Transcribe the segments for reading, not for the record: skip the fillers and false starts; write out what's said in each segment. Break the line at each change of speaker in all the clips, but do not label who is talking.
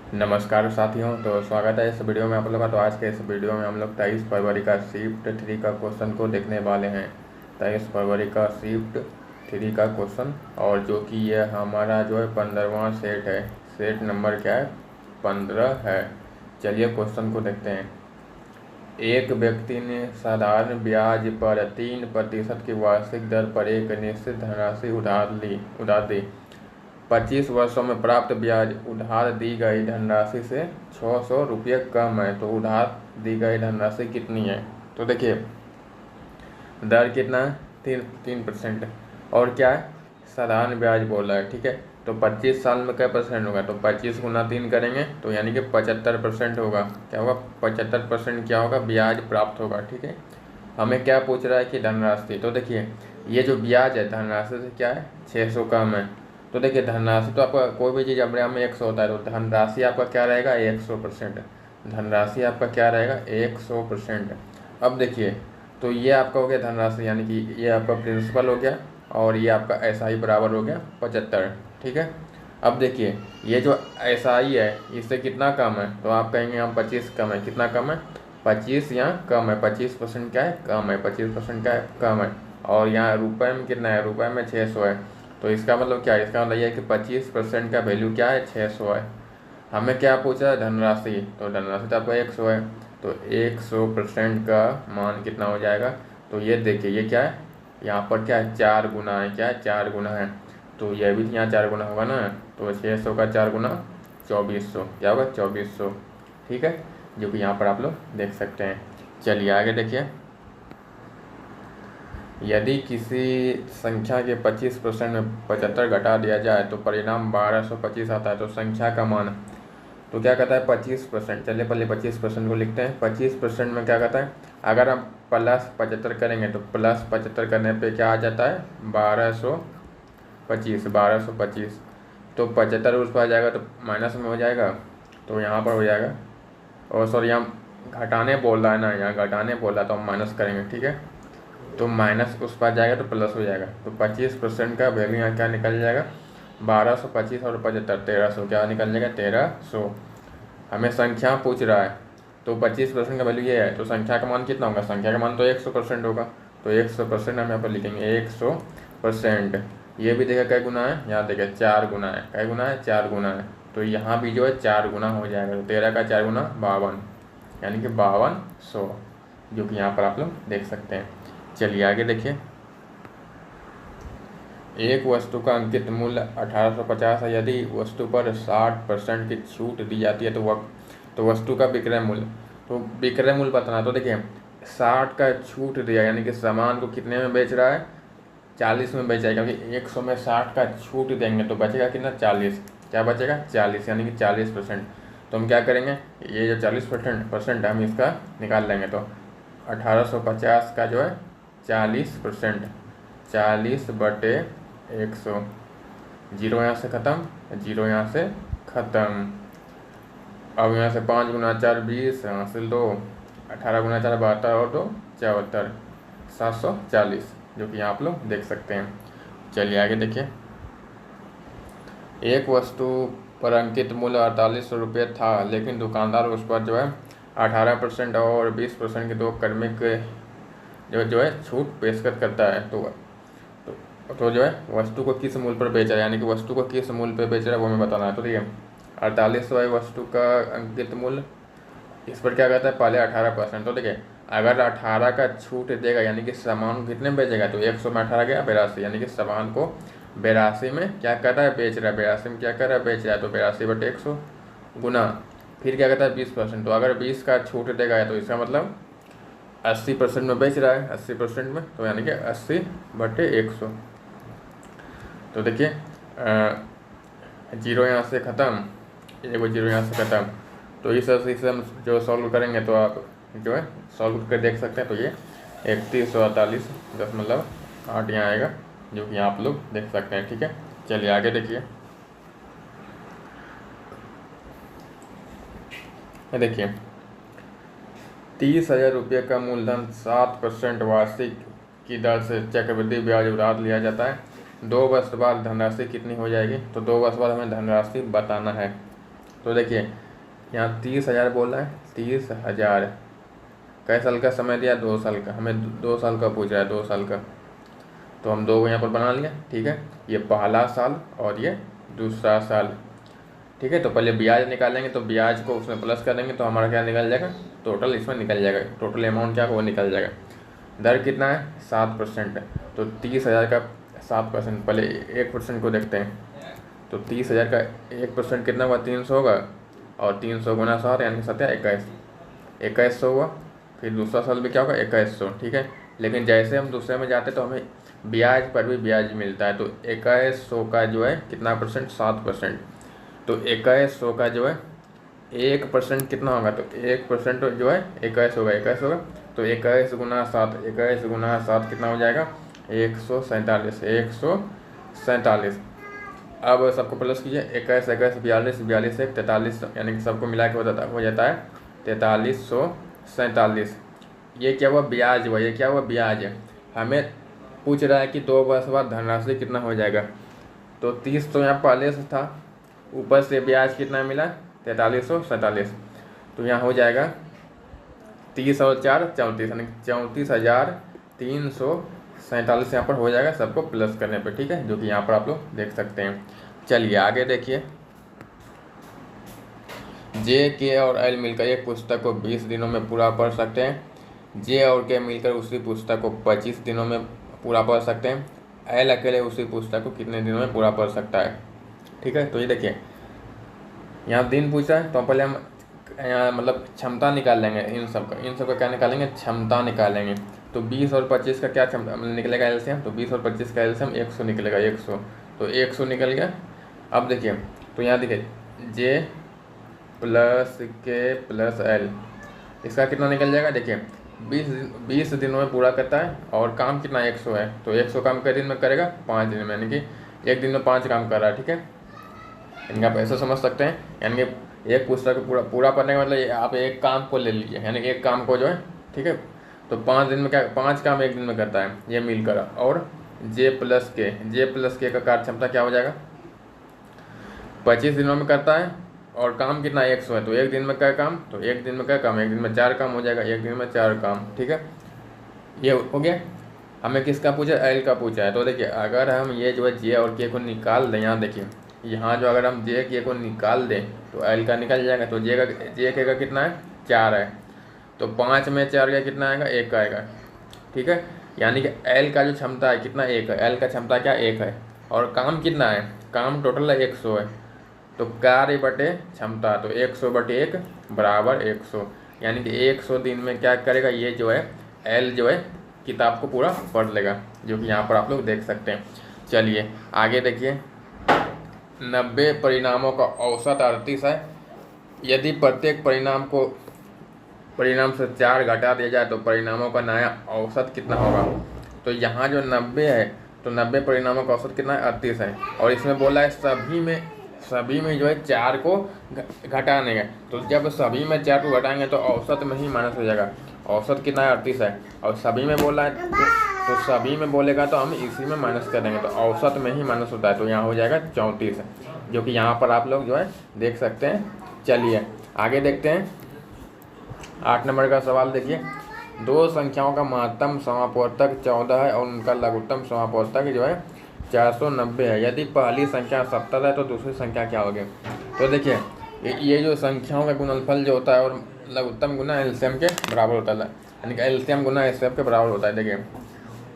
नमस्कार साथियों, तो स्वागत है इस वीडियो में आप लोग का। तो आज के इस वीडियो में हम लोग 23 फरवरी का शिफ्ट 3 का क्वेश्चन को देखने वाले हैं। 23 फरवरी का शिफ्ट 3 का क्वेश्चन, और जो कि ये हमारा जो है 15वां सेट है। सेट नंबर क्या है? 15 है। चलिए क्वेश्चन को देखते हैं। एक व्यक्ति ने साधारण ब्याज पर 3% की वार्षिक दर पर एक निश्चित धनराशि उधार दी। 25 वर्षों में प्राप्त ब्याज उधार दी गई धनराशि से 600 रुपये कम है। तो उधार दी गई धनराशि कितनी है? तो देखिए, दर कितना है? 3%। और क्या है? साधारण ब्याज बोल रहा है, ठीक है। तो 25 साल में क्या परसेंट होगा? तो 25 गुना 3 करेंगे तो यानी कि 75% होगा। क्या होगा? 75% क्या होगा? ब्याज प्राप्त होगा, ठीक है। हमें क्या पूछ रहा है कि धनराशि। तो देखिए, ये जो ब्याज है धनराशि से क्या है? 600 कम है। तो देखिए, धनराशि तो आपका कोई भी चीज़ अपने आप में 100 होता है, तो धनराशि आपका क्या रहेगा? 100%। धनराशि आपका क्या रहेगा? 100%। अब देखिए, तो ये आपका हो गया धनराशि, यानी कि ये आपका प्रिंसिपल हो गया, और ये आपका एसआई बराबर हो गया 75, ठीक है। अब देखिए, ये जो एसआई है इससे कितना कम है? तो आप कहेंगे हम 25 कम है। कितना कम है? 25 यहाँ कम है। 25% क्या है? कम है। 25% क्या है? कम है। और यहाँ रुपए में कितना है? रुपए में 600 है। तो इसका मतलब क्या है? इसका मतलब ये है कि 25% का वैल्यू क्या है? 600 है। हमें क्या पूछा है? धनराशि। तो धनराशि तो आपको 100 है। तो 100% का मान कितना हो जाएगा? तो ये देखिए, ये क्या है? यहाँ पर क्या है? 4 गुना है। क्या है? 4 गुना है। तो यह भी यहाँ 4 गुना होगा ना। तो 600 का 4 गुना 2400। क्या होगा? 2400, ठीक है। जो कि यहाँ पर आप लोग देख सकते हैं। चलिए आगे देखिए। यदि किसी संख्या के 25% में 75 घटा दिया जाए तो परिणाम 1225 आता है। तो संख्या का मान, तो क्या कहता है? 25%। चलिए पहले 25% को लिखते हैं। 25% में क्या कहता है? अगर हम प्लस 75 करेंगे तो प्लस 75 करने पे क्या आ जाता है? 1225। तो 75 उस पर आ जाएगा तो माइनस में हो जाएगा, तो यहाँ पर हो जाएगा। और सॉरी, हम घटाने बोल रहा है ना, यहाँ घटाने बोल रहा है तो हम माइनस करेंगे, ठीक है। तो माइनस उस पर जाएगा तो प्लस हो जाएगा। तो 25% का वैल्यू यहाँ क्या निकल जाएगा? 1225 और 75 1300। क्या निकल जाएगा? 1300। हमें संख्या पूछ रहा है, तो 25% का वैल्यू ये है, तो संख्या का मान कितना होगा? संख्या का मान तो 100% होगा। तो 100% हम यहाँ पर लिखेंगे 100%। ये भी देखा क्या गुना है? यहाँ देखिए 4 गुना है। क्या गुना है? 4 गुना है। तो यहाँ भी जो है 4 गुना हो जाएगा। तो 13 का 4 गुना 52, यानी कि 5200, जो कि यहाँ पर आप लोग देख सकते हैं। चलिए आगे देखिए। एक वस्तु का अंकित मूल्य 1850 है। यदि वस्तु पर 60% की छूट दी जाती है तो वस्तु का विक्रय मूल्य, तो विक्रय मूल्य बताना। तो देखिए, 60 का छूट दिया, यानी कि सामान को कितने में बेच रहा है? 40 में बेचा है, क्योंकि 100 में 60 का छूट देंगे तो बचेगा कितना? 40। क्या बचेगा? 40, यानी कि 40%। तो हम क्या करेंगे? ये जो 40% हम इसका निकाल लेंगे। तो 1850 का जो है 40%, 40/100। जीरो यहाँ से ख़त्म, जीरो यहाँ से ख़त्म। अब यहाँ से 5 गुना 4 20, हासिल 2, 18 गुना 4 72 और 2 74, 740, जो कि यहाँ आप लोग देख सकते हैं। चलिए आगे देखिए। एक वस्तु पर अंकित मूल्य 4800 रुपये था, लेकिन दुकानदार उस पर जो है 18% और 20% के दो क्रमिक जो है छूट पेशकश करता है। तो जो है वस्तु को किस मूल्य पर बेच रहा है, यानी कि वस्तु को किस मूल्य पर बेच रहा है वो हमें बताना है। तो देखिए, 4800 है वस्तु का अंकित मूल्य। इस पर क्या कहता है? पहले 18%। तो देखिए, अगर 18 का छूट देगा, यानी कि सामान को कितने में बेचेगा? तो 100 में 18 गया 82, यानी कि सामान को 82 में क्या कर रहा है? बेच रहा है। 82 में क्या कर रहा है? बेच रहा है। तो 82/100 गुना, फिर क्या कहता है? 20%। तो अगर 20 का छूट देगा तो इसका मतलब 80% में बेच रहा है। 80% में, तो यानी कि 80/100। तो देखिए, जीरो यहाँ से ख़त्म, एक जीरो यहाँ से ख़त्म। तो इस तरह से हम जो सॉल्व करेंगे तो आप जो है सॉल्व करके देख सकते हैं। तो ये 3148.8 यहाँ आएगा, जो कि आप लोग देख सकते हैं, ठीक है। चलिए आगे देखिए। देखिए, 30,000 रुपये का मूलधन 7% वार्षिक की दर से चक्रवृद्धि ब्याज उधार लिया जाता है। 2 वर्ष बाद धनराशि कितनी हो जाएगी? तो 2 वर्ष बाद हमें धनराशि बताना है। तो देखिए यहाँ 30,000 बोल रहा है, 30,000 कै साल का समय दिया, 2 साल का, हमें 2 साल का पूछ रहा है, 2 साल का। तो हम 2 को यहाँ पर बना लिया, ठीक है। ये पहला साल और ये दूसरा साल, ठीक है। तो पहले ब्याज निकालेंगे, तो ब्याज को उसमें प्लस करेंगे तो हमारा क्या निकल जाएगा, टोटल इसमें निकल जाएगा, टोटल अमाउंट क्या वो निकल जाएगा। दर कितना है, 7%। तो 30,000 का 7%, पहले 1% को देखते हैं। तो 30,000 का 1% कितना हुआ, 300 होगा, और 300 गुना 7 यानी 7 21, 2100 हुआ। फिर दूसरा साल भी क्या होगा, 2100, ठीक है। लेकिन जैसे हम दूसरे में जाते तो हमें ब्याज पर भी ब्याज मिलता है। तो 2100 का जो है कितना परसेंट, 7%। तो 2100 का जो है 1% कितना होगा, तो 1% जो है 21 होगा, 21 होगा। तो 21 गुना 7, 21 गुना 7 कितना हो जाएगा, 147, 147। अब सबको प्लस कीजिए, 21 21 42 42 1 43, यानी कि सबको मिला के हो जाता है 4347। ये क्या हुआ, ब्याज हुआ। ये क्या हुआ, ब्याज है। हमें पूछ रहा है कि 2 वर्ष बाद धनराशि कितना हो जाएगा। तो 30 तो यहाँ पहले से था, ऊपर से ब्याज कितना मिला, 4347। तो यहाँ हो जाएगा 30 और 4 34, यानी 34,347 यहाँ पर हो जाएगा सबको प्लस करने पे, ठीक है। जो कि यहाँ पर आप लोग देख सकते हैं। चलिए आगे देखिए, जे, के और एल मिलकर एक पुस्तक को 20 दिनों में पूरा पढ़ सकते हैं। जे और के मिलकर उसी पुस्तक को 25 दिनों में पूरा पढ़ सकते हैं। एल अकेले उसी पुस्तक को कितने दिनों में पूरा पढ़ सकता है, ठीक है। तो ये देखिए यहाँ दिन पूछा है, तो पहले हम यहाँ मतलब क्षमता निकाल लेंगे। इन सब का क्या निकालेंगे, क्षमता निकालेंगे। तो 20 और 25 का क्या क्षमता निकलेगा, एलसीएम। तो 20 और 25 का एलसीएम 100 निकलेगा, 100। तो 100 निकल गया। अब देखिए, तो यहाँ देखिए जे प्लस के प्लस एल, इसका कितना निकल जाएगा। देखिए 20 दिनों में पूरा करता है और काम कितना 100 है। तो 100 काम कितने दिन में करेगा, 5 दिन में, यानी कि एक दिन में 5 काम कर रहा है, ठीक है। यानी आप ऐसा समझ सकते हैं, यानी कि एक पुस्तक पूरा पढ़ने का मतलब आप एक काम को ले लीजिए, यानी एक काम को जो है, ठीक है। तो 5 दिन में क्या, 5 काम एक दिन में करता है ये मिलकर। और जे प्लस के का कार्य क्षमता क्या हो जाएगा, 25 दिनों में करता है और काम कितना 100 है। तो एक दिन में क्या काम, तो एक दिन में क्या काम, एक दिन में 4 काम हो जाएगा, एक दिन में 4 काम, ठीक है। ये हो गया। हमें किसका पूछा, एल का पूछा है। तो देखिए अगर हम ये जो है जे और के को निकाल दें, यहाँ देखिए यहाँ जो अगर हम जे के को निकाल दें तो एल का निकल जाएगा। तो जे के का कितना है, 4 है। तो 5 में 4 का कितना आएगा, 1 आएगा, ठीक है। यानी कि एल का जो क्षमता है कितना, 1 है। एल का क्षमता क्या, 1 है। और काम कितना है, काम टोटल है 100 है। तो कार्य बटे क्षमता, तो 100 बटे 1 बराबर 100, यानी कि 100 दिन में क्या करेगा, ये जो है एल जो है किताब को पूरा पढ़ लेगा, जो कि यहाँ पर आप लोग देख सकते हैं। चलिए आगे देखिए, 90 परिणामों का औसत 38 है। यदि प्रत्येक परिणाम से 4 घटा दिया जाए तो परिणामों का नया औसत कितना होगा। तो यहाँ जो 90 है, तो 90 परिणामों का औसत कितना है, 38 है। और इसमें बोला है सभी में जो है 4 को घटाने का। तो जब सभी में 4 को घटाएंगे तो औसत में ही माइनस हो जाएगा। औसत कितना है, 38 है। और सभी में बोला है तो सभी में बोलेगा तो हम इसी में माइनस कर देंगे, तो औसत में ही माइनस होता है। तो यहाँ हो जाएगा 34, जो कि यहाँ पर आप लोग जो है देख सकते हैं। चलिए आगे देखते हैं, 8 नंबर का सवाल देखिए। 2 संख्याओं का महत्तम समापवर्तक 14 है और उनका लघुत्तम समापवर्तक जो है 490 है। यदि पहली संख्या 70 है तो दूसरी संख्या क्या होगी। तो देखिए ये जो संख्याओं का गुणनफल जो होता है और लघुत्तम गुना एलसीएम के बराबर होता है, यानी कि एलसीएम गुना एचसीएफ के बराबर होता है। देखिए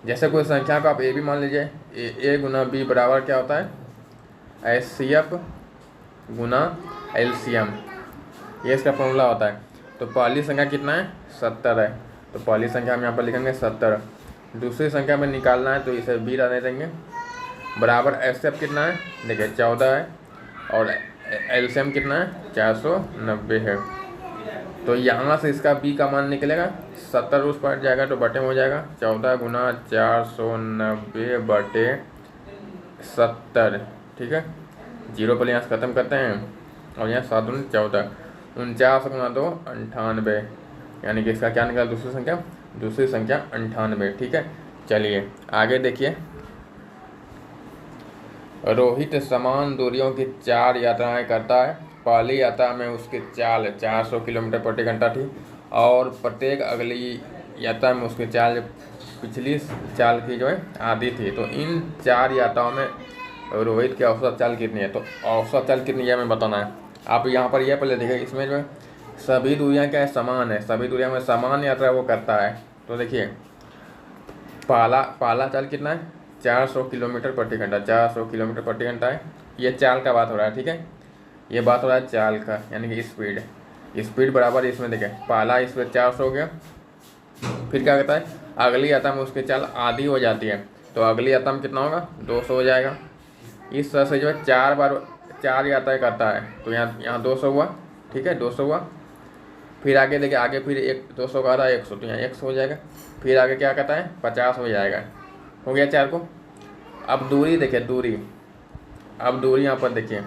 जैसे कोई संख्या को आप ए भी मान लीजिए, ए गुना बी बराबर क्या होता है, एचसीएफ गुना एलसीएम, ये इसका फॉर्मूला होता है। तो पहली संख्या कितना है, 70 है। तो पहली संख्या हम यहाँ पर लिखेंगे 70। दूसरी संख्या में निकालना है तो इसे बी रहने देंगे, बराबर एचसीएफ कितना है, देखिए 14 है और एलसीएम कितना है, 490 है। तो यहाँ से इसका बी का मान निकलेगा 70 उस पर जाएगा तो बटे में हो जाएगा 14 गुना 490 बटे 70, ठीक है। जीरो पर यहाँ से ख़त्म करते हैं और यहाँ 7 दूनी 14, 49 गुना 2 98, यानी कि इसका क्या निकला, दूसरी संख्या 98, ठीक है। चलिए आगे देखिए, रोहित समान दूरियों की 4 यात्राएं करता है पहली यात्रा में उसकी चाल 400 किलोमीटर प्रति घंटा थी और प्रत्येक अगली यात्रा में उसकी चाल पिछली चाल की जो है आधी थी। तो इन 4 यात्राओं में रोहित की औसत चाल कितनी है? तो औसत चाल कितनी है हमें बताना है। आप यहाँ पर यह पहले देखिए, इसमें जो है सभी दूरियाँ क्या है, समान है। सभी दूरियाँ में समान यात्रा वो करता है। तो देखिए पहला चाल कितना है, 400 किलोमीटर प्रति घंटा। 400 किलोमीटर प्रति घंटा है, ये चाल का बात हो रहा है, ठीक है। ये बात हो रहा है चाल का, यानी कि स्पीड बराबर इसमें देखें, पहला इस पर 400 हो गया। फिर क्या कहता है, अगली यात्रा में उसकी चाल आधी हो जाती है, तो अगली यात्रा में कितना होगा, 200 हो जाएगा। इस तरह से जो है 4 यात्राएं करता है। तो यहाँ 200 हुआ, ठीक है, 200 हुआ। फिर आगे देखिए, आगे फिर 200 का था 100, तो यहाँ 100 हो जाएगा। फिर आगे क्या कहता है, 50 हो जाएगा। हो गया 4 को। अब दूरी देखिए, अब दूरी यहाँ पर देखिए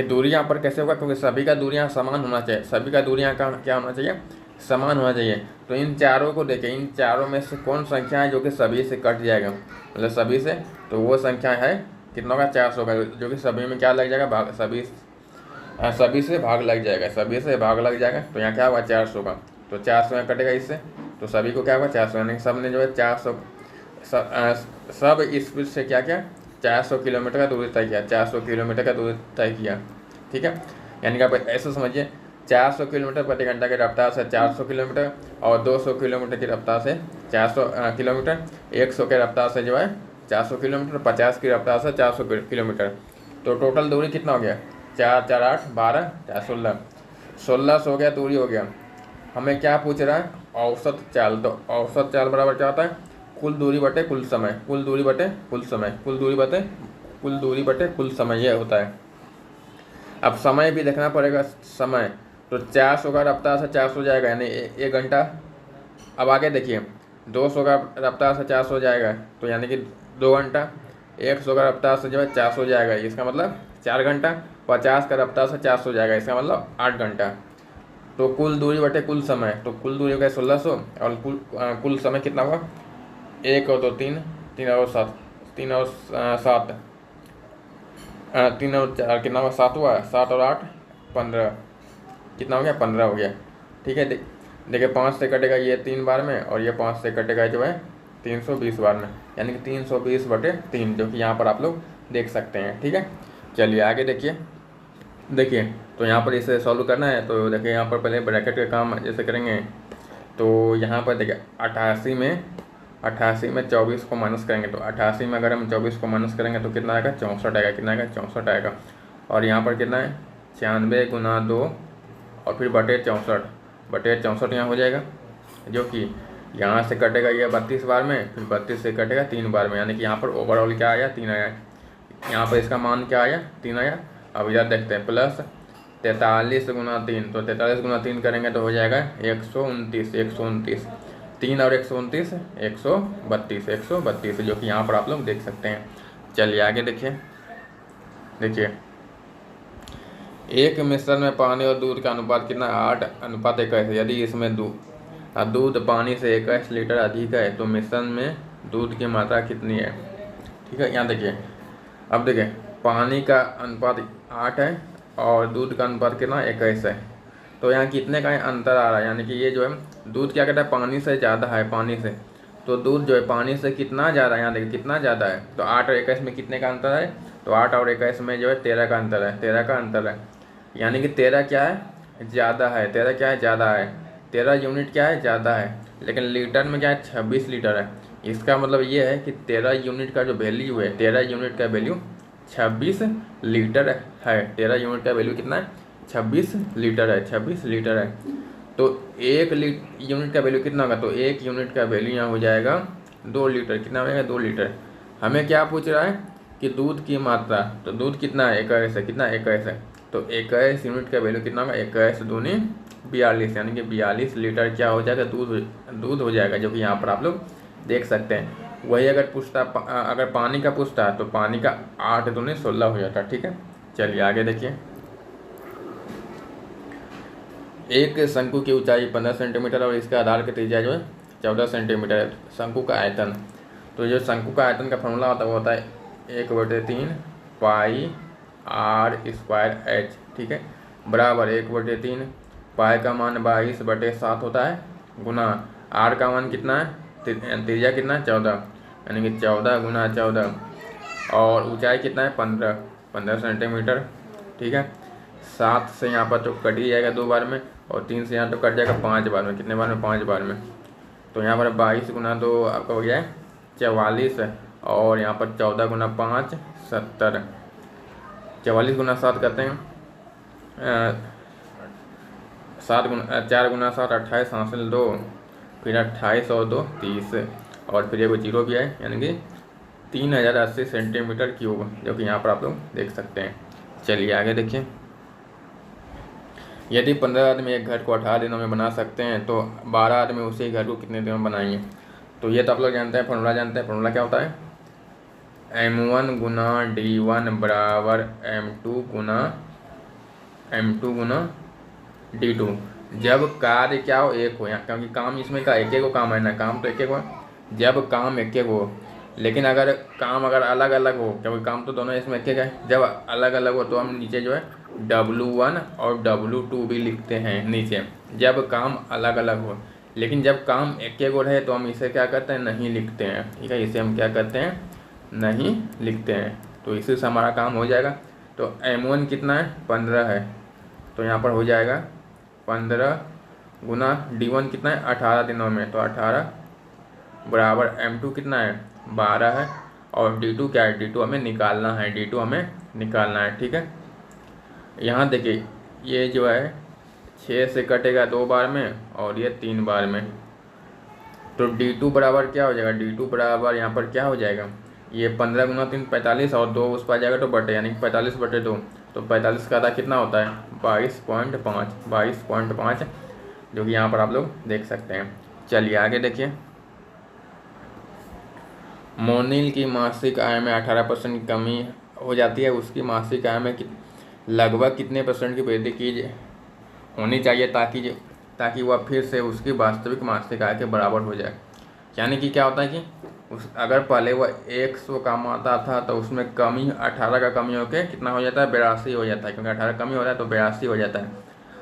दूरी यहाँ पर कैसे होगा, क्योंकि सभी का दूरियाँ समान होना चाहिए। सभी का दूरियाँ का क्या होना चाहिए, समान होना चाहिए। तो इन चारों को देखिए, इन चारों में से कौन संख्या है जो कि सभी से कट जाएगा, मतलब सभी से, तो वो संख्या है कितना होगा, 400 का, जो कि सभी में क्या लग जाएगा, भाग, सभी से भाग लग जाएगा, सभी से भाग लग जाएगा। तो यहाँ क्या हुआ, 400 का, तो 400 यहाँ कटेगा इससे, तो सभी को क्या हुआ, 400, यानी सब ने जो है 400 सब स्पीड से क्या 400 किलोमीटर का दूरी तय किया, 400 किलोमीटर का दूरी तय किया, ठीक है। यानी कि आप ऐसे समझिए, 400 किलोमीटर प्रति घंटा की रफ्तार से 400 किलोमीटर और 200 किलोमीटर की रफ्तार से 400 किलोमीटर, 100 के रफ्तार से जो है 400 किलोमीटर, 50 की रफ्तार से 400 किलोमीटर। तो टोटल दूरी कितना हो गया, 4 4 8 12 4 16 हो गया, दूरी हो गया। हमें क्या पूछ रहा है, औसत चाल। तो औसत चाल बराबर क्या होता है, कुल दूरी बटे कुल समय, कुल दूरी बटे कुल समय, कुल दूरी बटे कुल समय, यह होता है। अब समय भी देखना पड़ेगा, समय। तो 400 का रफ्तार से 400 जाएगा, यानी 1 घंटा। अब आगे देखिए, 200 का रफ्तार से 400 जाएगा, तो यानी कि 2 घंटा। 100 का रफ्तार से जो है 400 जाएगा, इसका मतलब 4 घंटा। 50 का रफ्तार से 400 जाएगा, इसका मतलब 8 घंटा। तो कुल दूरी बटे कुल समय, तो कुल दूरी हो गया 1600 और कुल समय कितना हुआ, 1 और 2 3, 3 और 7, 3 और 7, 3 और 4 कितना हुआ, 7 हुआ, 7 और 8 15, कितना हो गया, 15 हो गया, ठीक है। देखिए 5 से कटेगा ये 3 बार में, और ये 5 से कटेगा जो है 320 बार में, यानी कि 320 बटे 3, जो कि यहाँ पर आप लोग देख सकते हैं, ठीक है। चलिए आगे देखिए तो यहाँ पर इसे सॉल्व करना है। तो देखिए यहाँ पर पहले ब्रैकेट का काम जैसे करेंगे, तो यहाँ पर देखिए 88 में 24 को माइनस करेंगे, तो 88 में अगर हम 24 को माइनस करेंगे तो कितना आएगा, 64 आएगा। कितना आएगा, 64 आएगा। और यहाँ पर कितना है, 96 गुना 2 और फिर बटे 64 यहाँ हो जाएगा, जो कि यहाँ से कटेगा ये 32 बार में, फिर 32 से कटेगा 3 बार में, यानी कि यहाँ पर ओवरऑल क्या आया, 3 आया। यहाँ पर इसका मान क्या आया, 3 आया। अब इधर देखते हैं, प्लस 43 गुना 3, तो 43 गुना 3 करेंगे तो हो जाएगा 129, 3 और 129 132, जो कि यहाँ पर आप लोग देख सकते हैं। चलिए आगे देखिए एक मिश्रण में पानी और दूध का अनुपात कितना, 8:1 है। यदि इसमें दूध पानी से 21 लीटर अधिक है तो मिश्रण में दूध की मात्रा कितनी है, ठीक है। यहाँ देखिए, अब देखिए पानी का अनुपात 8 है और दूध का अनुपात कितना, 21 है। तो यहाँ कितने का अंतर आ रहा है, यानी कि ये जो है दूध क्या कहता है, पानी से ज़्यादा है, पानी से। तो दूध जो है पानी से कितना ज़्यादा है, यहाँ देखिए कितना ज़्यादा है। तो 8 और 21 में कितने का अंतर है, तो 8 और 21 में जो है 13 का अंतर है, 13 का अंतर है। यानी कि 13 क्या है, ज़्यादा है। 13 क्या है, ज़्यादा है। 13 यूनिट क्या है, ज़्यादा है। लेकिन लीटर में क्या है, 26 लीटर है। इसका मतलब ये है कि 13 यूनिट का जो वैल्यू है, 13 यूनिट का वैल्यू 26 लीटर है। 13 यूनिट का वैल्यू कितना है, 26 लीटर है, 26 लीटर है। तो 1 यूनिट का वैल्यू कितना होगा, तो 1 यूनिट का वैल्यू यहाँ हो जाएगा 2 लीटर। कितना हो जाएगा, 2 लीटर। हमें क्या पूछ रहा है कि दूध की मात्रा, तो दूध कितना है, 21 है। कितना, 21 है। तो 21 यूनिट का वैल्यू कितना होगा, 21 दूनी 42, यानी कि 42 लीटर क्या हो जाएगा, दूध हो जाएगा, जो कि यहाँ पर आप लोग देख सकते हैं। वही अगर पानी का पूछता तो पानी का 8 दूनी 16 हो जाता, ठीक है। चलिए आगे देखिए, एक शंकु की ऊंचाई 15 सेंटीमीटर और इसका आधार की त्रिज्या जो है 14 सेंटीमीटर है। शंकु का आयतन, तो जो शंकु का आयतन का फॉर्मूला होता है वो होता है 1/3 पाई r²h, ठीक है, बराबर 1/3 पाई का मान 22/7 होता है, गुना r का मान कितना है, त्रिज्या कितना है 14, यानी कि 14 गुना 14, और ऊंचाई कितना है 15 सेंटीमीटर, ठीक है। 7 से यहाँ पर तो कट ही जाएगा 2 बार में, और 3 से यहाँ तो कट जाएगा 5 बार में, कितने बार में 5 बार में। तो यहाँ पर 22 गुना 2 आपका हो गया है 44, और यहाँ पर 14 गुना 5 70, 44 गुना 7 करते हैं 4 गुना 7 28 हासिल 2, फिर 28 और 2 30, और फिर ये कोई जीरो भी है, यानी कि 3080 सेंटीमीटर क्यूब, जो कि यहाँ पर आप लोग देख सकते हैं। चलिए आगे देखिए। यदि 15 आदमी एक घर को 18 दिनों में बना सकते हैं तो 12 आदमी उसी घर को कितने दिनों में बनाएंगे। तो ये तो आप लोग जानते हैं, फॉर्मूला जानते हैं। फॉर्मूला क्या होता है, m1 गुना d1 बराबर m2 गुना d2। जब कार्य क्या हो, एक हो, यहाँ क्योंकि काम इसमें का एक को काम है ना, काम तो एक हो, जब काम एक हो, लेकिन अगर काम अलग अलग हो, क्योंकि काम तो दोनों इसमें एक है, जब अलग अलग हो तो हम नीचे जो है W1 और W2 भी लिखते हैं नीचे, जब काम अलग अलग हो। लेकिन जब काम एक हो रहे तो हम इसे क्या करते हैं, नहीं लिखते हैं, ठीक है, इसे हम क्या करते हैं, नहीं लिखते हैं। तो इसी से हमारा काम हो जाएगा। तो m1 कितना है 15 है, तो यहाँ पर हो जाएगा 15 गुना d1 कितना है 18 दिनों में, तो 18 बराबर m2 कितना है 12 है, और d2 क्या है, d2 हमें निकालना है, ठीक है। यहाँ देखिए ये जो है 6 से कटेगा 2 बार में, और ये 3 बार में, तो d2 बराबर क्या हो जाएगा, d2 बराबर यहाँ पर क्या हो जाएगा, ये 15 गुना 3 45, और 2 उस पर जाएगा तो बटे, यानी 45/2, तो 45 का आधा कितना होता है 22.5, जो कि यहाँ पर आप लोग देख सकते हैं। चलिए आगे देखिए। मोनिल की मासिक आय में 18% की कमी हो जाती है, उसकी मासिक आय में लगभग कितने % की वृद्धि की होनी चाहिए ताकि वह फिर से उसकी वास्तविक मासिक आय के बराबर हो जाए। यानी कि क्या होता है कि अगर पहले वह 100 कमाता था तो उसमें कमी 18 का कमी होकर कितना हो जाता है 82 हो जाता है, क्योंकि 18 कमी हो रहा है तो 82 हो जाता है।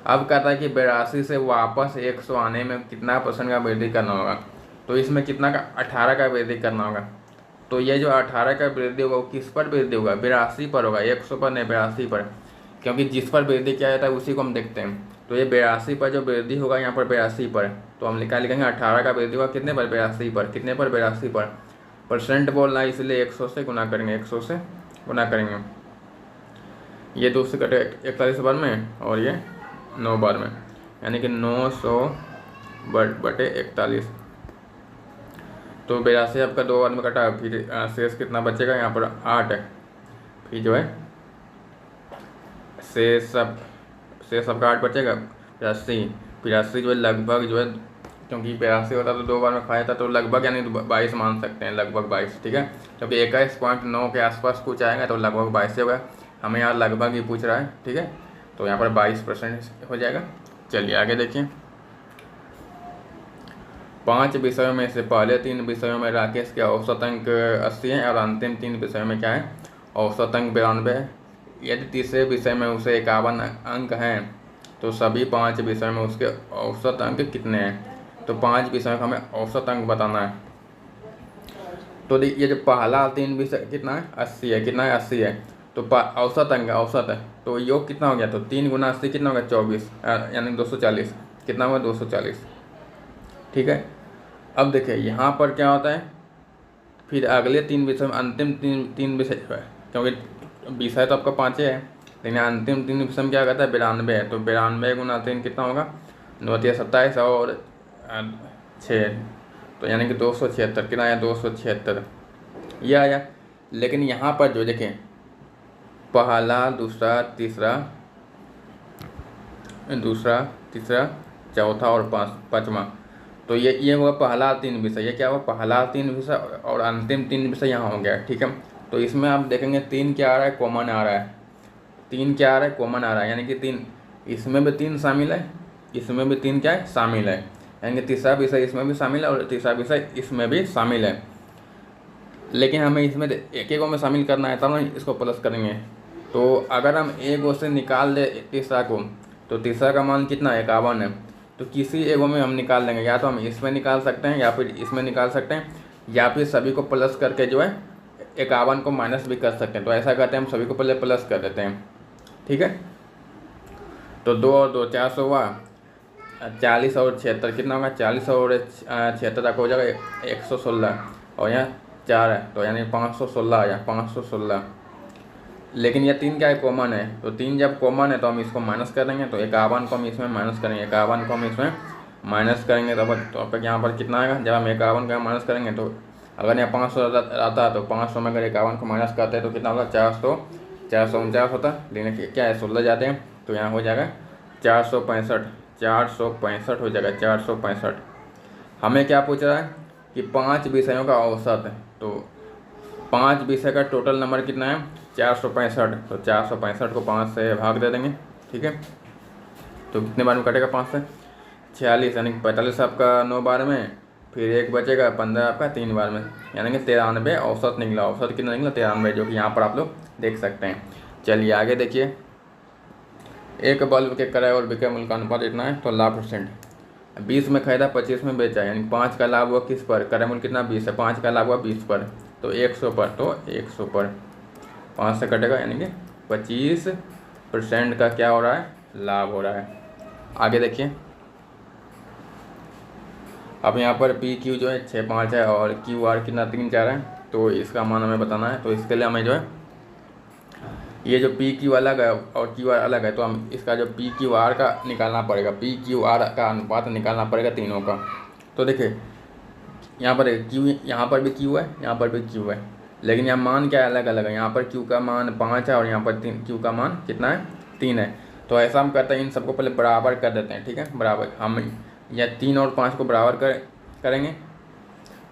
अब कहता है कि 82 से वापस 100 आने में कितना % का वृद्धि करना होगा, तो इसमें कितना का 18 का वृद्धि करना होगा। तो ये जो 18 का वृद्धि होगा वो किस पर वृद्धि होगा, 82 पर होगा, 100 पर नहीं 82 पर, क्योंकि जिस पर वृद्धि किया जाता है उसी को हम देखते हैं। तो ये 82 पर जो वृद्धि होगा यहाँ पर 82 पर, तो हम लिखेंगे 18 का वृद्धि होगा कितने पर 82 पर, कितने पर 82 पर, परसेंट बोलना है इसलिए 100 से गुना करेंगे, 100 से गुना करेंगे। ये 2 से कटे 41 बार में, और ये 9 बार में, यानी कि 900/41। तो 82 आपका 2 बार में कटा, फिर शेष कितना बचेगा यहाँ पर 8 है, फिर जो है शेष आपका 8 बचेगा 85 जो है लगभग जो है, क्योंकि 82 होता तो 2 बार में खाया था, तो लगभग यानी 22 मान सकते हैं, लगभग 22, ठीक है, क्योंकि 21.9 के आसपास कुछ आएगा तो लगभग 22 होगा, हमें यहाँ लगभग ही पूछ रहा है, ठीक है, तो यहाँ पर 22% हो जाएगा। चलिए आगे देखिए। 5 विषयों में से पहले 3 विषयों में राकेश के औसत अंक 80 हैं, और अंतिम 3 विषयों में क्या है औसत अंक 92 है। यदि तीसरे विषय में उसे 51 अंक हैं तो सभी 5 विषयों में उसके औसत अंक कितने हैं। तो 5 विषयों का हमें औसत अंक बताना है। तो ये जो पहला 3 विषय कितना है 80 है, कितना है 80 है, तो औसत अंक औसत है, तो योग कितना हो गया, तो 3 गुना 80 कितना होगा 24, यानी 240, कितना होगा 240, ठीक है। अब देखिए यहाँ पर क्या होता है, फिर अगले 3 विषय में अंतिम 3 विषय है, क्योंकि विषय तो आपका 5 है, लेकिन अंतिम 3 विषय में क्या कहता है 92 है, तो 92 गुना 3 कितना होगा 9 27 और 6, तो यानी कि 276, कितना आया 276 ये आया। लेकिन यहाँ पर जो देखें पहला दूसरा तीसरा चौथा और पाँचवा, तो ये हुआ पहला 3 विषय, ये क्या हुआ पहला 3 विषय, और अंतिम 3 विषय यहाँ हो गया, ठीक है। तो इसमें आप देखेंगे 3 क्या आ रहा है कॉमन आ रहा है, 3 क्या आ रहा है कॉमन आ रहा है, यानी कि 3 इसमें भी 3 शामिल है, इसमें भी 3 क्या है शामिल है, यानी कि तीसरा विषय इसमें भी शामिल है और तीसरा विषय इसमें भी शामिल है। लेकिन हमें इसमें एक में शामिल करना है, तब ना इसको प्लस करेंगे, तो अगर हम एगो से निकाल दे तीसरा को, तो तीसरा का मान कितना है, 51 है। तो किसी एगो में हम निकाल देंगे, या तो हम इसमें निकाल सकते हैं या फिर इसमें निकाल सकते हैं, या फिर सभी को प्लस करके जो है 51 को माइनस भी कर सकते हैं। तो ऐसा करते हैं, हम सभी को पहले प्लस कर देते हैं, ठीक है। तो 2 और 2 400 हुआ, 40 और 76 कितना होगा, 40 और 76 तक हो जाएगा 116, और यहाँ 4 है तो यानी 516 आया, 516। लेकिन यह 3 क्या है, कॉमन है। तो 3 जब कॉमन है तो हम इसको माइनस कर देंगे, तो 51 को हम इसमें माइनस करेंगे, 51 को हम इसमें माइनस करेंगे। तो यहाँ पर कितना आएगा, जब हम 51 का माइनस करेंगे तो अगर यहाँ 500 आता है तो 500 में अगर 51 को माइनस करते हैं तो कितना होगा, 449 होता है। लेकिन क्या है, 16 जाते हैं तो यहाँ हो जाएगा 465 हो जाएगा, 465। हमें क्या पूछ रहा है कि 5 विषयों का औसत है। तो 5 विषय का टोटल नंबर कितना है, 465। तो 465 को 5 से भाग दे देंगे, ठीक है। तो कितने बार में कटेगा, 5 से 46, यानी 45 आपका 9 बार में, फिर 1 बचेगा 15 आपका 3 बार में, यानी कि 93 औसत निकला। औसत कितना निकला, 93, जो कि यहाँ पर आप लोग देख सकते हैं। चलिए आगे देखिए, एक बल्ब के क्रय और विक्रय मूल्य का अनुपात इतना है तो लाभ %। 20 में खरीदा 25 में बेचा, यानी 5 का लाभ हुआ किस पर, क्रय मूल्य कितना 20 है, 5 का लाभ हुआ 20 पर, तो 100 पर, तो 100 पर 5 से कटेगा, यानी कि 25% का क्या हो रहा है, लाभ हो रहा है। आगे देखिए, अब यहाँ पर पी क्यू जो है 6 5 है और क्यू आर कितना 3 4 है, तो इसका मान हमें बताना है। तो इसके लिए हमें जो है ये जो पी क्यू अलग है और क्यू आर अलग है, तो हम इसका जो पी क्यू आर का निकालना पड़ेगा, पी क्यू आर का अनुपात निकालना पड़ेगा तीनों का। तो देखिए यहाँ पर क्यू, यहाँ पर भी क्यू है, यहाँ पर भी क्यू है, लेकिन यहाँ मान क्या अलग अलग है। यहाँ पर क्यू का मान 5 है और यहाँ पर क्यू का मान कितना है, 3 है। तो ऐसा हम करते हैं, इन सबको पहले बराबर कर देते हैं, ठीक है। बराबर हम या 3 और 5 को बराबर करेंगे।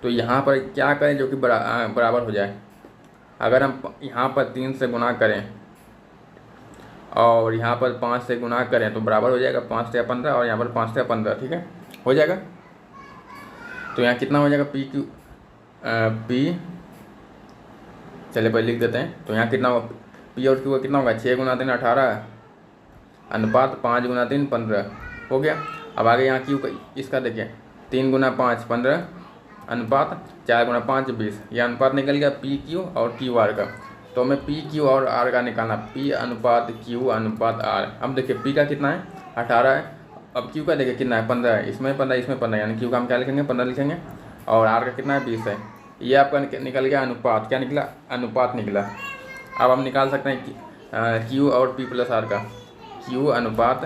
तो यहाँ पर क्या करें जो कि बराबर हो जाए। अगर हम यहाँ पर 3 से गुना करें और यहाँ पर 5 से गुना करें तो बराबर हो जाएगा, 5 से 15 और यहाँ पर 5 से 15, ठीक है, हो जाएगा। तो यहाँ कितना हो जाएगा, पी क्यू पी, चलिए पहले लिख देते हैं। तो यहाँ कितना होगा, पी और क्यू का कितना होगा, 6 गुना 3 18, अनुपात 5 गुना 3 15 हो गया। अब आगे यहाँ क्यू का इसका देखिए, 3 गुना 5 15, अनुपात 4 गुना 5 20, यह अनुपात निकल गया पी क्यू और क्यू आर का। तो हमें पी क्यू और आर का निकालना, पी अनुपात क्यू अनुपात आर। अब देखिए पी का कितना है, 18 है, अब क्यू का देखिए कितना है, 15 है, इसमें 15 इसमें 15, यानी क्यू का हम क्या लिखेंगे, 15 लिखेंगे, और आर का कितना है, 20 है। ये आपका निकल गया अनुपात, क्या निकला, अनुपात निकला। अब हम निकाल सकते हैं क्यू और पी प्लस आर का, क्यू अनुपात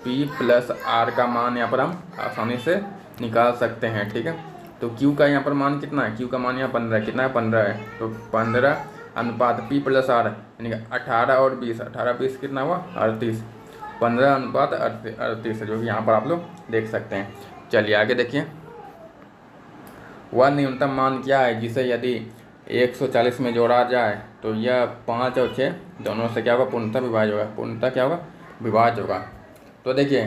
पी प्लस आर का मान यहाँ पर हम आसानी से निकाल सकते हैं, ठीक है। तो क्यू का यहाँ पर मान कितना है, क्यू का मान यहाँ 15 कितना है, 15 है। तो 15 अनुपात पी प्लस आर, यानी कि 18 और 20, 18 20 कितना हुआ, 38, 15 अनुपात 38, जो कि यहाँ पर आप लोग देख सकते हैं। चलिए आगे देखिए, वह न्यूनतम मान क्या है जिसे यदि 140 में जोड़ा जाए तो यह 5 और 6 दोनों से क्या होगा, पूर्णतः विभाज्य होगा, पूर्णतः क्या होगा, विभाज्य होगा। तो देखिए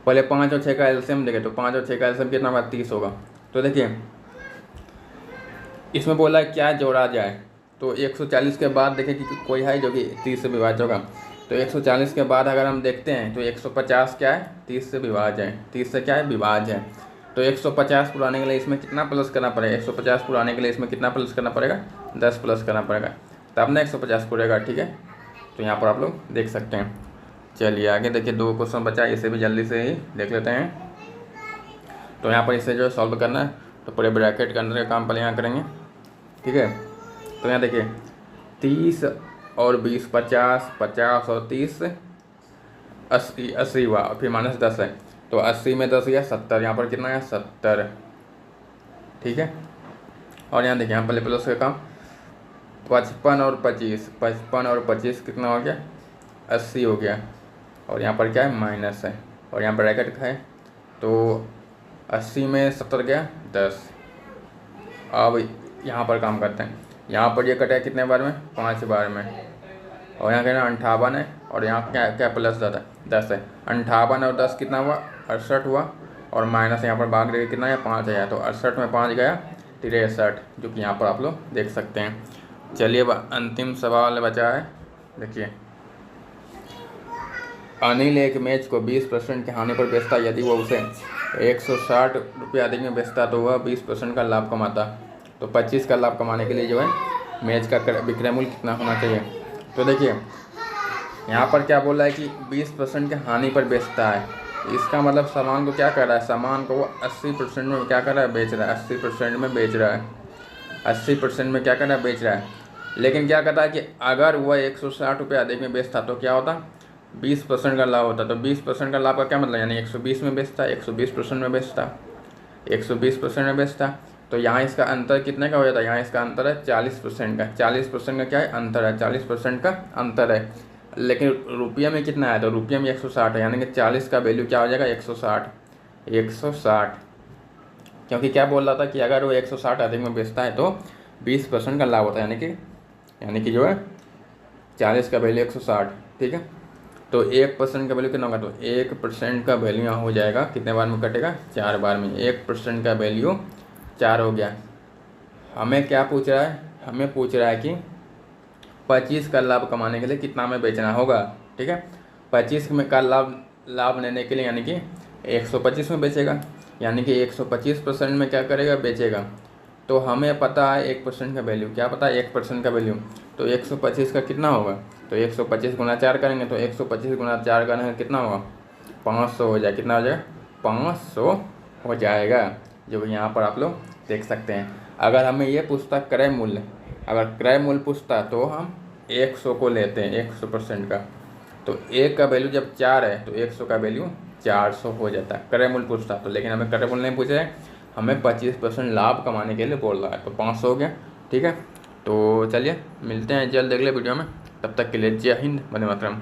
पहले 5 और 6 का एलसीएम देखें, तो 5 और 6 का एलसीएम कितना होगा, 30 होगा। तो देखिए इसमें बोला है क्या जोड़ा जाए, तो 140 के बाद देखें कि कोई है जो कि 30 से विभाज्य होगा। तो 140 के बाद अगर हम देखते हैं तो 150 क्या है, 30 से विभाज्य है, 30 से क्या है, विभाज्य है। तो 150 पुराने के लिए इसमें कितना प्लस करना पड़ेगा, 150 पुराने के लिए इसमें कितना प्लस करना पड़ेगा, 10 प्लस करना पड़ेगा, तब ना 150 पूरेगा, ठीक है। तो यहाँ पर आप लोग देख सकते हैं। चलिए आगे देखिए, 2 क्वेश्चन बचा है, इसे भी जल्दी से ही देख लेते हैं। तो यहाँ पर इसे जो सॉल्व करना है तो पूरे ब्रैकेट के अंदर का काम पहले यहाँ करेंगे, ठीक है। तो यहाँ देखिए 30 और 20 50, 50 और 30 80, 80 हुआ, फिर माइनस 10 है, तो 80 में 10 गया 70, यहाँ पर कितना है, 70, ठीक है। और यहाँ देखिए यहाँ पहले प्लस का काम, 55 और 25, 55 और 25 कितना हो गया, 80 हो गया, और यहाँ पर क्या है, माइनस है, और यहाँ ब्रैकेट है, तो 80 में 70 गया 10। अब यहाँ पर काम करते हैं, यहाँ पर ये कटा है कितने बार में, 5 बार में, और यहाँ कहना 58 है, और यहाँ क्या क्या प्लस 10 है, 58 और 10 कितना हुआ, 68 हुआ, और माइनस यहाँ पर भाग देगा कितना है, 5 है, तो 68 में 5 गया 63, जो कि यहाँ पर आप लोग देख सकते हैं। चलिए अब अंतिम सवाल बचा है, देखिए, अनिल एक मैच को 20% के हानि पर बेचता, यदि वो उसे 160 रुपये अधिक में बेचता तो वह 20% का लाभ कमाता। तो 25 का लाभ कमाने के लिए जो है मैच का विक्रय मूल्य कितना होना चाहिए। तो देखिए यहाँ पर क्या बोल रहा है कि 20% के हानि पर बेचता है, इसका मतलब सामान को क्या कर रहा है, सामान को वो 80% में क्या कर रहा है, बेच रहा है, 80% में बेच रहा है, 80% में क्या कर रहा है, बेच रहा है। लेकिन क्या कहता है कि अगर वह 160 रुपये अधिक में बेचता तो क्या होता, 20% का लाभ होता। तो 20% का लाभ का क्या मतलब, यानी 120 में बेचता, 120% में बेचता, 120% में बेचता। तो यहाँ इसका अंतर कितने का हो जाता है, यहाँ इसका अंतर है 40% का। 40% का क्या है, अंतर है, 40% का अंतर है। लेकिन रुपये में कितना है, तो रुपये में 160 है, यानी कि 40 का वैल्यू क्या हो जाएगा, 160, 160। क्योंकि क्या बोल रहा था कि अगर वो 160 अधिक में बेचता है तो 20% का लाभ होता है, यानी कि जो है 40 का वैल्यू 160, ठीक है। तो 1% का वैल्यू कितना होगा, तो 1% का वैल्यू यहाँ हो जाएगा, कितने बार में कटेगा, 4 बार में। 1% का वैल्यू 4 हो गया। हमें क्या पूछ रहा है, हमें पूछ रहा है कि 25 का लाभ कमाने के लिए कितना में बेचना होगा, ठीक है। 25 में का लाभ लेने के लिए यानी कि 125 में बेचेगा, यानी कि 125% में क्या करेगा, बेचेगा। तो हमें पता है 1% का वैल्यू, क्या पता है, 1% का वैल्यू। तो 125 का कितना होगा, तो 125 गुना 4 करेंगे, तो 125 गुना 4 करेंगे कितना होगा, 500 हो जाएगा। कितना हो जाएगा, 500 हो जाएगा, जो यहाँ पर आप लोग देख सकते हैं। अगर हमें ये पूछता क्रय मूल्य, अगर क्रय मूल्य पूछता तो हम 100 को लेते हैं, 100% का। तो 1 का वैल्यू जब 4 है तो 100 का वैल्यू 400 हो जाता है, क्रय मूल्य पूछता। तो लेकिन हमें क्रय मूल्य नहीं पूछ रहे हैं, हमें 25% लाभ कमाने के लिए बोल रहा है, तो 500 हो गया, ठीक है। तो चलिए मिलते हैं जल्द अगले वीडियो में, तब तक के लिए जय हिंद, वंदे मातरम।